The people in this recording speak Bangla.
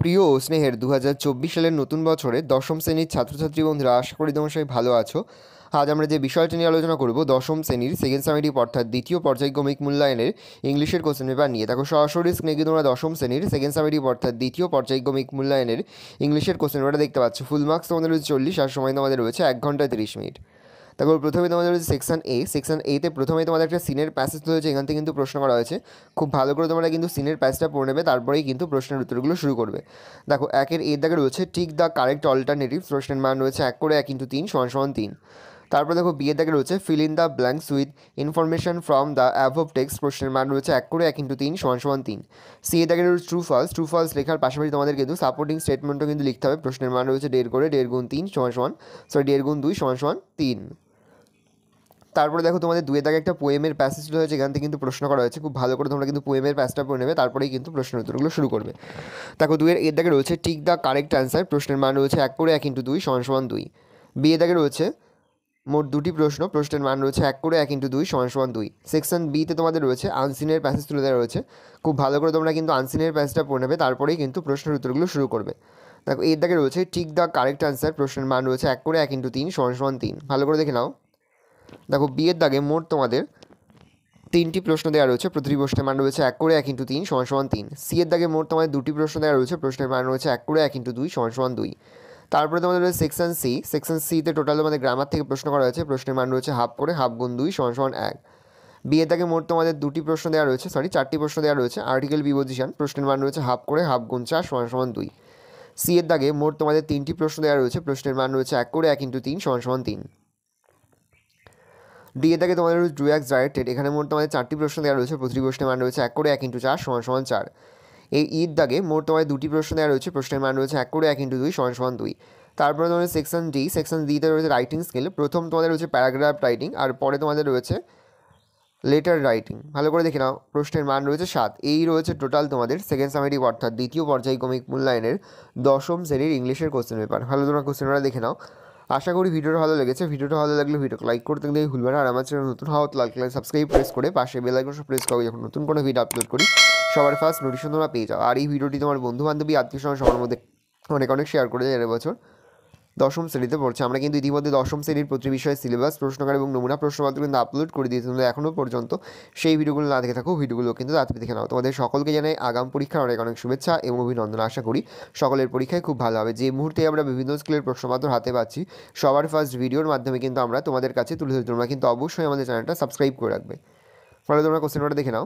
প্রিয় ও স্নেহের 2024 সালের নতুন বছরে দশম শ্রেণীর ছাত্রছাত্রী বন্ধুরা, আশা করি তোমরা সবাই ভালো আছো। আজ আমরা যে বিষয়টি নিয়ে আলোচনা করব দশম শ্রেণীর সেকেন্ড সামেটিভ অর্থাৎ দ্বিতীয় পর্যায়ক্রমিক মূল্যায়নের ইংলিশের কোশ্চেন পেপার নিয়ে। দেখো সরাসরি স্ক্রিনে কিন্তু তোমরা দশম শ্রেণীর সেকেন্ড সামেটিভ অর্থাৎ দ্বিতীয় পর্যায়ক্রমিক মূল্যায়নের ইংলিশের কোশ্চেন পেপারটা দেখতে পাচ্ছ। ফুল মার্কস তোমাদের রয়েছে 40 আর সময় তোমাদের রয়েছে 1 ঘন্টা 30 মিনিট। তারপর প্রথমে তোমাদের রয়েছে সেকশন এতে প্রথমেই তোমাদের একটা সিনের প্যাসেজ রয়েছে, এখান থেকে কিন্তু প্রশ্ন করা হয়েছে। খুব ভালো করে তোমরা কিন্তু সিনের প্যাসেজটা পড়ে নেবে, তারপরেই কিন্তু প্রশ্নের উত্তরগুলো শুরু করবে। দেখো একের এর দাগে রয়েছে টিক দ্য কারেক্ট অল্টারনেটিভ, প্রশ্নের মান রয়েছে 1 করে 1 × 3 = 3। তারপর দেখো বিয়ের দাগে রয়েছে fill in the blanks with information from the অ্যাভভ text, প্রশ্নের মান রয়েছে 1 করে 1 × 3 = 3। সি এর দাগে রয়েছে ট্রু ফলস লেখার পাশাপাশি তোমাদের কিন্তু সাপোর্টিং স্টেটমেন্টও কিন্তু লিখতে হবে। প্রশ্নের মান রয়েছে 1.5 করে 1.5 × 3 1.5 × 2 = 3। তারপরে দেখো তোমাদের দুয়ের দাগে একটা পোয়েমের প্যাসেজ রয়েছে, এখান থেকে কিন্তু প্রশ্ন করা হয়েছে। খুব ভালো করে তোমরা কিন্তু পোয়েমের প্যাসেজটা পড়ে নেবে, তারপরেই কিন্তু প্রশ্নের উত্তরগুলো শুরু করবে। দেখো দুয়ের এর দাগে রয়েছে টিক দ্য কারেক্ট অ্যান্সার, প্রশ্নের মান রয়েছে 1 করে 1 × 2 = 2। বি এর দাগে রয়েছে মোট 2টি প্রশ্ন, প্রশ্নের মান রয়েছে 1 করে 1 × 2 = 2। সেকশন বিতে তোমাদের রয়েছে আনসিনের প্যাসেজ তুলে দেওয়া রয়েছে। খুব ভালো করে তোমরা কিন্তু আনসিনের প্যাসেজটা পড়ে নেবে, তারপরেই কিন্তু প্রশ্নের উত্তরগুলো শুরু করবে। দেখো এর দাগে রয়েছে টিক দ্য কারেক্ট অ্যান্সার, প্রশ্নের মান রয়েছে 1 করে 1 × 3 = 3। ভালো করে দেখে নাও। দেখো বিয়ের দাগে মোট তোমাদের 3টি প্রশ্ন দেওয়া রয়েছে, প্রতিটি প্রশ্নের মান রয়েছে 1 করে 1 × 3 = 3। সি এর দাগে মোট তোমাদের 2টি প্রশ্ন দেওয়া রয়েছে, প্রশ্নের মান রয়েছে 1 করে 1 × 2 = 2। তারপরে তোমাদের রয়েছে সেকশন সিতে টোটাল তোমাদের গ্রামার থেকে প্রশ্ন করা হয়েছে, প্রশ্নের মান রয়েছে হাফ করে 1/2 × 2 = 1। বি এর দাগে মোট তোমাদের 2টি প্রশ্ন দেওয়া রয়েছে, 4টি প্রশ্ন দেওয়া রয়েছে, আর্টিকেল প্রিপোজিশন, প্রশ্নের মান রয়েছে হাফ করে 1/2 × 4 = 2। সি এর দাগে মোট তোমাদের 3টি প্রশ্ন দেওয়া রয়েছে, প্রশ্নের মান রয়েছে 1 করে 1 × 3 = 3। ডি এর দাগে তোমাদের রয়েছে ডু অ্যাজ ডাইরেক্টেড, এখানে মোট তোমাদের 4টি প্রশ্ন দেওয়া রয়েছে, প্রতিটি প্রশ্নের মান রয়েছে 1 করে 1 × 4 = 4। এই ইর দাগে মোট তোমাদের 2টি প্রশ্ন দেওয়া রয়েছে, প্রশ্নের মান রয়েছে 1 করে 1 × 2 = 2। তারপরে তোমাদের সেকশন ডিতে রয়েছে রাইটিং স্কিল, প্রথম তোমাদের রয়েছে প্যারাগ্রাফ রাইটিং, আর পরে তোমাদের রয়েছে লেটার রাইটিং। ভালো করে দেখে নাও, প্রশ্নের মান রয়েছে 7। এই রয়েছে টোটাল তোমাদের সেকেন্ড সামেটিভ অর্থাৎ দ্বিতীয় পর্যায়ক্রমিক মূল্যায়নের দশম শ্রেণীর ইংলিশের কোশ্চেন পেপার। ভালো তোমরা কোশ্চেনটা দেখে নাও। আশা করি ভিডিওটা ভালো লেগেছে। ভিডিওটা ভালো লাগলে ভিডিওকে লাইক করতে কিন্তু ভুলবে না, আর আমার চ্যানেল নতুন হওয়া লাইক সাবস্ক্রাইব প্রেস করে পাশে বেল আইকন প্রেস করো, যখন নতুন কোনো ভিডিও আপলোড করি সবার ফার্স্ট নোটিফিকেশন তোমরা পেয়ে যাও। আর এই ভিডিওটি তোমার বন্ধু বান্ধবী আত্মীয় স্বজন সবার মধ্যে অনেক শেয়ার করে যায়। এবছর দশম শ্রেণীতে পড়ছে, আমরা কিন্তু ইতিমধ্যে দশম শ্রেণীর প্রতি বিষয়ে সিলেবাস, প্রশ্নকার এবং নমুনা প্রশ্নপত্র কিন্তু আপলোড করে দিয়েছি। তোমরা এখনও পর্যন্ত সেই ভিডিওগুলো না দেখে থাকো, ভিডিওগুলো কিন্তু তাড়াতাড়ি দেখে নাও। তোমাদের সকলকে জানাই আগাম পরীক্ষার অনেক শুভেচ্ছা এবং অভিনন্দন। আশা করি সকলের পরীক্ষায় খুব ভালো হবে। যে মুহূর্তে আমরা বিভিন্ন স্কুলের প্রশ্নপত্র হাতে পাচ্ছি, সবার ফার্স্ট ভিডিওর মাধ্যমে কিন্তু আমরা তোমাদের কাছে তুলে ধরি। তোমরা কিন্তু অবশ্যই আমাদের চ্যানেলটা সাবস্ক্রাইব করে রাখবে। ফলে তোমরা কোশ্চেনটা দেখে নাও।